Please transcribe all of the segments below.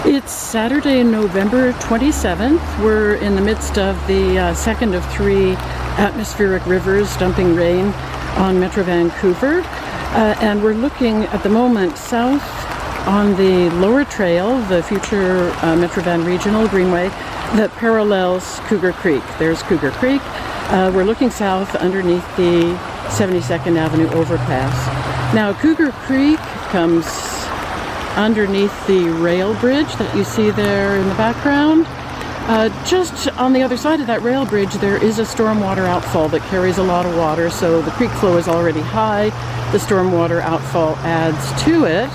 It's Saturday, November 27th. We're in the midst of the second of three atmospheric rivers dumping rain on Metro Vancouver. And we're looking at the moment south on the lower trail, the future Metro Van Regional Greenway that parallels Cougar Creek. There's Cougar Creek. We're looking south underneath the 72nd Avenue overpass. Now, Cougar Creek comes underneath the rail bridge that you see there in the background. Just on the other side of that rail bridge, there is a stormwater outfall that carries a lot of water, so the creek flow is already high. The stormwater outfall adds to it.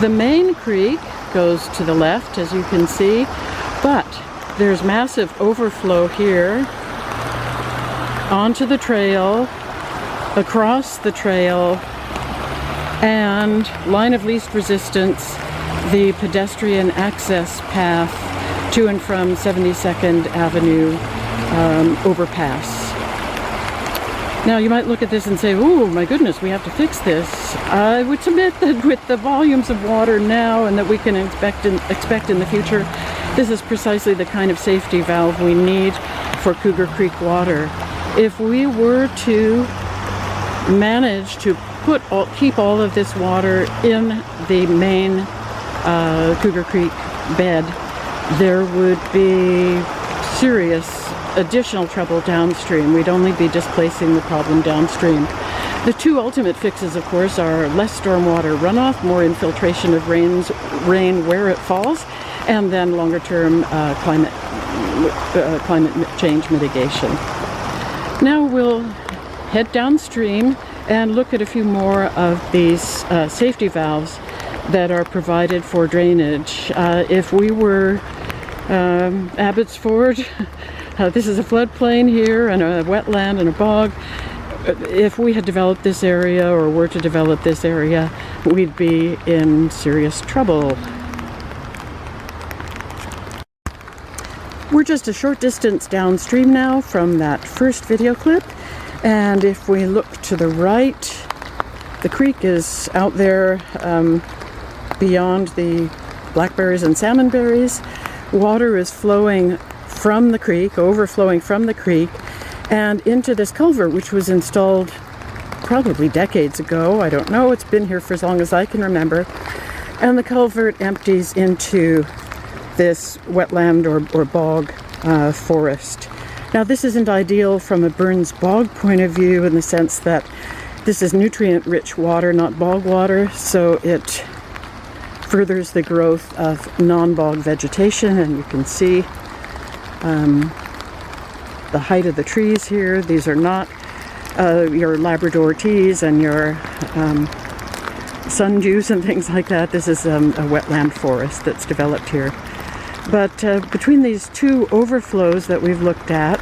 The main creek goes to the left, as you can see, but there's massive overflow here onto the trail, across the trail, and line of least resistance, the pedestrian access path to and from 72nd Avenue overpass. Now, you might look at this and say, oh my goodness, we have to fix this. I would submit that with the volumes of water now and that we can expect in the future, this is precisely the kind of safety valve we need for Cougar Creek water. If we were to manage to keep all of this water in the main Cougar Creek bed, there would be serious additional trouble downstream. We'd only be displacing the problem downstream. The two ultimate fixes, of course, are less stormwater runoff, more infiltration of rain where it falls, and then longer-term climate change mitigation. Now we'll head downstream and look at a few more of these safety valves that are provided for drainage. If we were Abbotsford, this is a floodplain here and a wetland and a bog. If we had developed this area or were to develop this area, we'd be in serious trouble. We're just a short distance downstream now from that first video clip. And if we look to the right, the creek is out there beyond the blackberries and salmonberries. Water is flowing from the creek, overflowing from the creek, and into this culvert, which was installed probably decades ago. I don't know, it's been here for as long as I can remember. And the culvert empties into this wetland or bog forest. Now, this isn't ideal from a Burns bog point of view in the sense that this is nutrient-rich water, not bog water, so it furthers the growth of non-bog vegetation, and you can see the height of the trees here. These are not your Labrador teas and your sundews and things like that. This is a wetland forest that's developed here. But between these two overflows that we've looked at,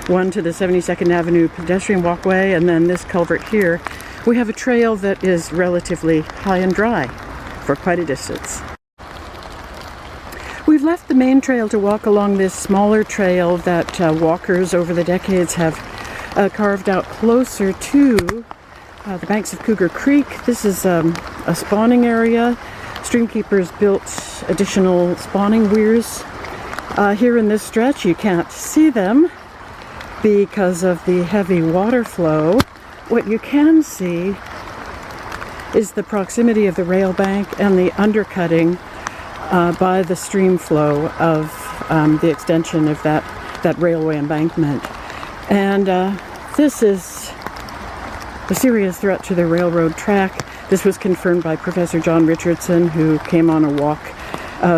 one to the 72nd Avenue pedestrian walkway and then this culvert here, we have a trail that is relatively high and dry for quite a distance. We've left the main trail to walk along this smaller trail that walkers over the decades have carved out closer to the banks of Cougar Creek. This is a spawning area. Streamkeepers built additional spawning weirs. Here in this stretch, you can't see them because of the heavy water flow. What you can see is the proximity of the rail bank and the undercutting by the stream flow of the extension of that railway embankment. And this is a serious threat to the railroad track. This was confirmed by Professor John Richardson, who came on a walk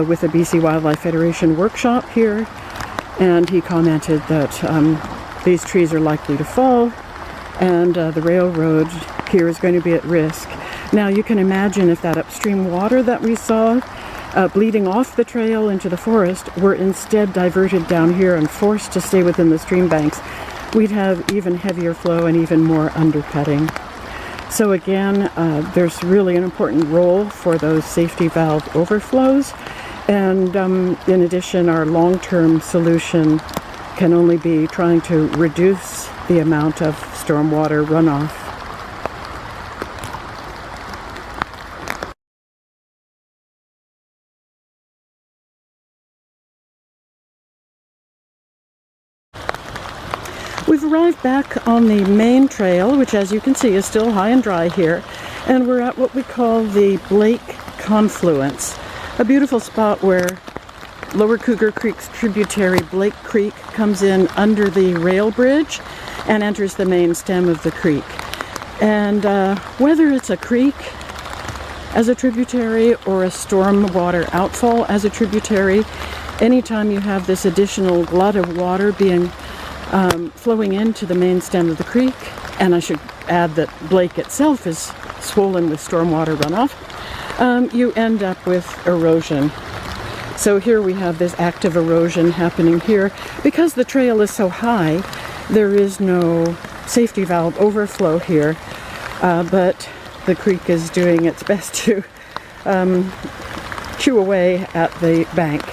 with the BC Wildlife Federation workshop here, and he commented that these trees are likely to fall and the railroad here is going to be at risk. Now, you can imagine if that upstream water that we saw bleeding off the trail into the forest were instead diverted down here and forced to stay within the stream banks, we'd have even heavier flow and even more undercutting. So again, there's really an important role for those safety valve overflows. And in addition, our long-term solution can only be trying to reduce the amount of stormwater runoff. arrived back on the main trail, which as you can see is still high and dry here, and we're at what we call the Blake Confluence, a beautiful spot where Lower Cougar Creek's tributary Blake Creek comes in under the rail bridge and enters the main stem of the creek. And whether it's a creek as a tributary or a stormwater outfall as a tributary, anytime you have this additional glut of water being flowing into the main stem of the creek, and I should add that Blake itself is swollen with stormwater runoff, you end up with erosion. So here we have this active erosion happening here. Because the trail is so high, there is no safety valve overflow here, but the creek is doing its best to chew away at the bank.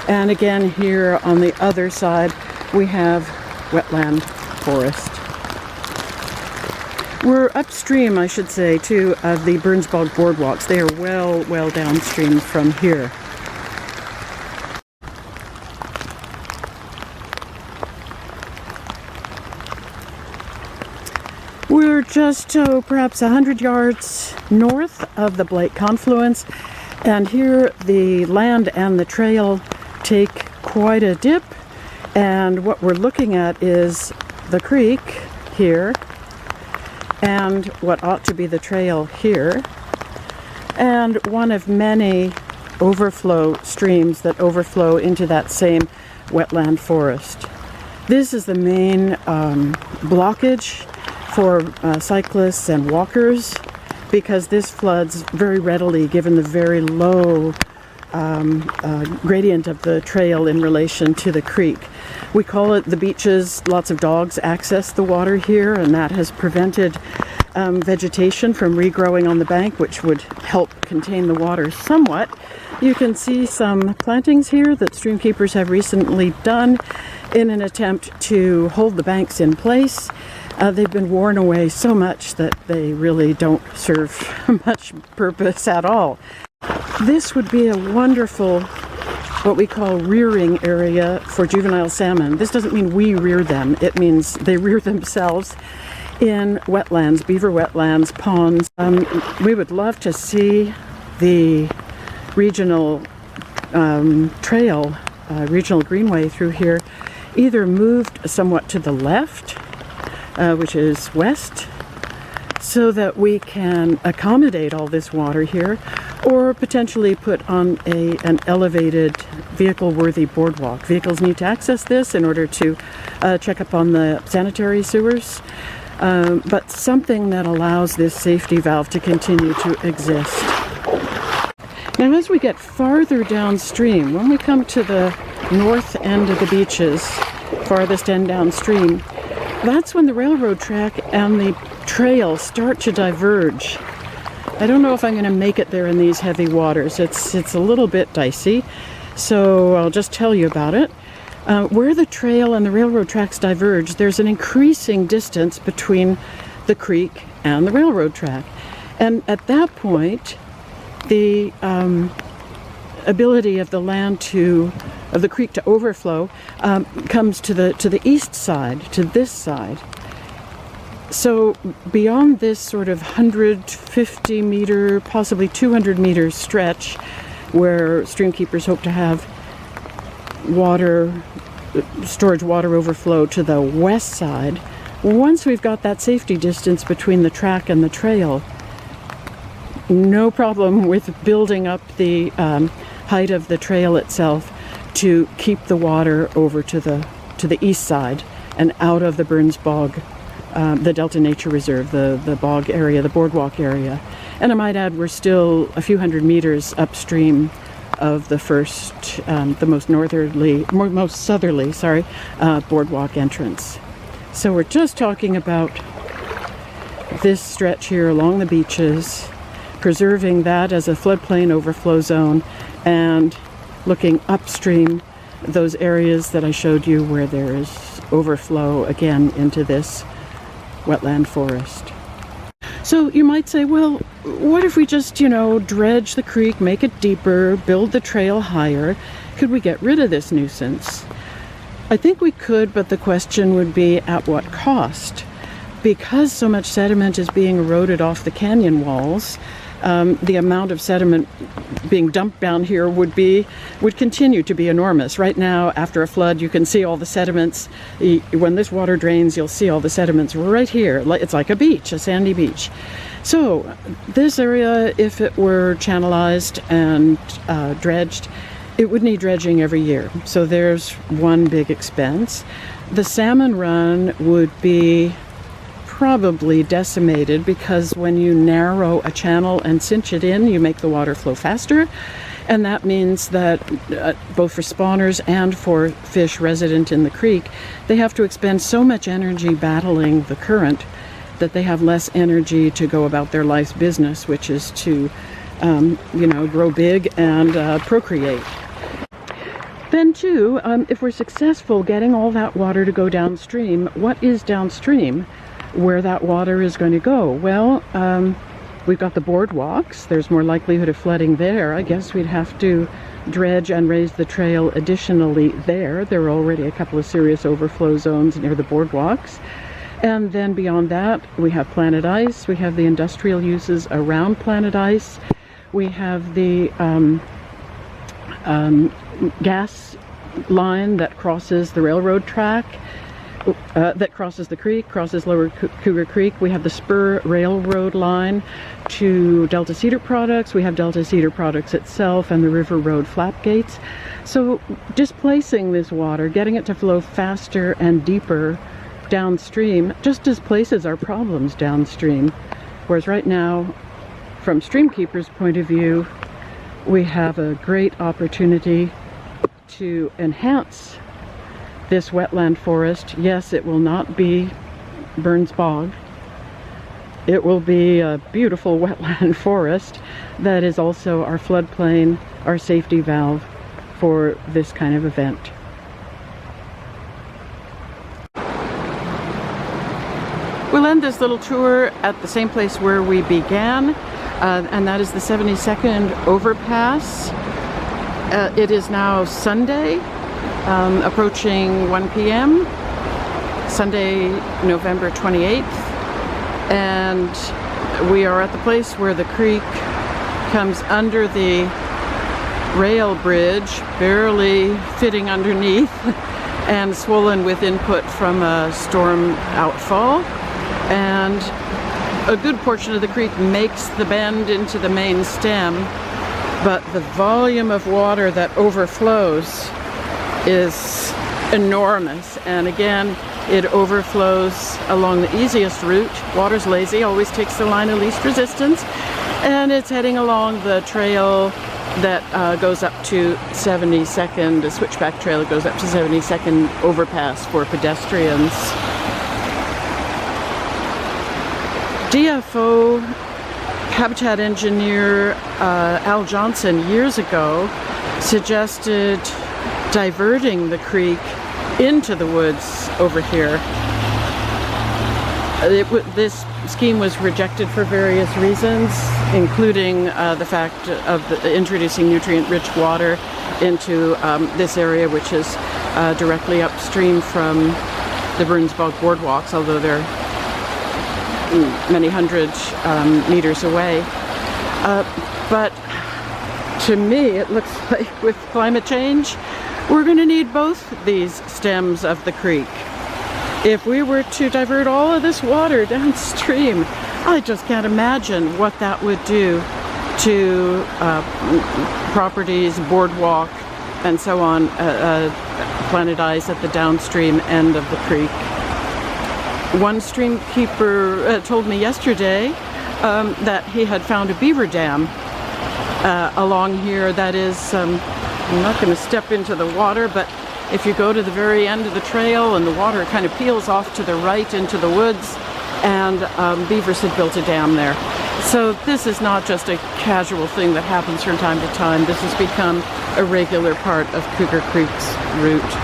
And again, here on the other side, we have wetland forest. We're upstream, I should say, too, of the Burns Bog boardwalks. They are well downstream from here. We're just perhaps 100 yards north of the Blake Confluence, and here the land and the trail take quite a dip, and what we're looking at is the creek here and what ought to be the trail here, and one of many overflow streams that overflow into that same wetland forest. This is the main blockage for cyclists and walkers, because this floods very readily given the very low gradient of the trail in relation to the creek. We call it the beaches. Lots of dogs access the water here, and that has prevented vegetation from regrowing on the bank, which would help contain the water somewhat. You can see some plantings here that streamkeepers have recently done in an attempt to hold the banks in place. They've been worn away so much that they really don't serve much purpose at all. This would be a wonderful, what we call rearing area for juvenile salmon. This doesn't mean we rear them, it means they rear themselves in wetlands, beaver wetlands, ponds. We would love to see the regional trail, regional greenway through here, either moved somewhat to the left, which is west, so that we can accommodate all this water here, or potentially put on an elevated vehicle-worthy boardwalk. Vehicles need to access this in order to check up on the sanitary sewers, but something that allows this safety valve to continue to exist. Now, as we get farther downstream, when we come to the north end of the beaches, farthest end downstream, that's when the railroad track and the trail start to diverge. I don't know if I'm going to make it there in these heavy waters. It's a little bit dicey, so I'll just tell you about it. Where the trail and the railroad tracks diverge, there's an increasing distance between the creek and the railroad track. And at that point, the ability of the creek to overflow comes to the east side, to this side. So beyond this sort of 150 meter, possibly 200 meter stretch where streamkeepers hope to have storage water overflow to the west side, once we've got that safety distance between the track and the trail, no problem with building up the height of the trail itself to keep the water over to the east side and out of the Burns Bog, the Delta Nature Reserve, the bog area, the boardwalk area. And I might add, we're still a few hundred meters upstream of the first, the most southerly, boardwalk entrance. So we're just talking about this stretch here along the beaches, preserving that as a floodplain overflow zone, and looking upstream those areas that I showed you where there is overflow again into this wetland forest. So you might say, well, what if we just, dredge the creek, make it deeper, build the trail higher? Could we get rid of this nuisance? I think we could, but the question would be at what cost? Because so much sediment is being eroded off the canyon walls, the amount of sediment being dumped down here would continue to be enormous. Right now, after a flood, you can see all the sediments. When this water drains, you'll see all the sediments right here. It's like a beach, a sandy beach. So this area, if it were channelized and dredged, it would need dredging every year. So there's one big expense. The salmon run would be probably decimated, because when you narrow a channel and cinch it in, you make the water flow faster, and that means that both for spawners and for fish resident in the creek, they have to expend so much energy battling the current that they have less energy to go about their life's business, which is to grow big and procreate. Then too, if we're successful getting all that water to go downstream, what is downstream? Where that water is going to go? Well, we've got the boardwalks. There's more likelihood of flooding there. I guess we'd have to dredge and raise the trail additionally there. There are already a couple of serious overflow zones near the boardwalks. And then beyond that, we have Planet Ice. We have the industrial uses around Planet Ice. We have the gas line that crosses the railroad track. That crosses the creek, crosses Lower Cougar Creek. We have the Spur Railroad line to Delta Cedar Products. We have Delta Cedar Products itself and the River Road flap gates. So displacing this water, getting it to flow faster and deeper downstream, just displaces our problems downstream. Whereas right now, from Streamkeeper's point of view, we have a great opportunity to enhance this wetland forest. Yes, it will not be Burns Bog. It will be a beautiful wetland forest that is also our floodplain, our safety valve for this kind of event. We'll end this little tour at the same place where we began, and that is the 72nd overpass. It is now Sunday, approaching 1 p.m., Sunday, November 28th, and we are at the place where the creek comes under the rail bridge, barely fitting underneath, and swollen with input from a storm outfall. And a good portion of the creek makes the bend into the main stem, but the volume of water that overflows is enormous. And again, it overflows along the easiest route. Water's lazy, always takes the line of least resistance, and it's heading along the trail that goes up to 72nd, a switchback trail that goes up to 72nd overpass for pedestrians. DFO habitat engineer Al Johnson years ago suggested diverting the creek into the woods over here. This scheme was rejected for various reasons, including the fact of introducing nutrient-rich water into this area, which is directly upstream from the Burns Bog boardwalks, although they're many hundred meters away. But to me, it looks like with climate change, we're going to need both these stems of the creek. If we were to divert all of this water downstream, I just can't imagine what that would do to properties, boardwalk, and so on, Planet Ice at the downstream end of the creek. One streamkeeper told me yesterday that he had found a beaver dam along here that is, I'm not going to step into the water, but if you go to the very end of the trail and the water kind of peels off to the right into the woods, and beavers had built a dam there. So this is not just a casual thing that happens from time to time. This has become a regular part of Cougar Creek's route.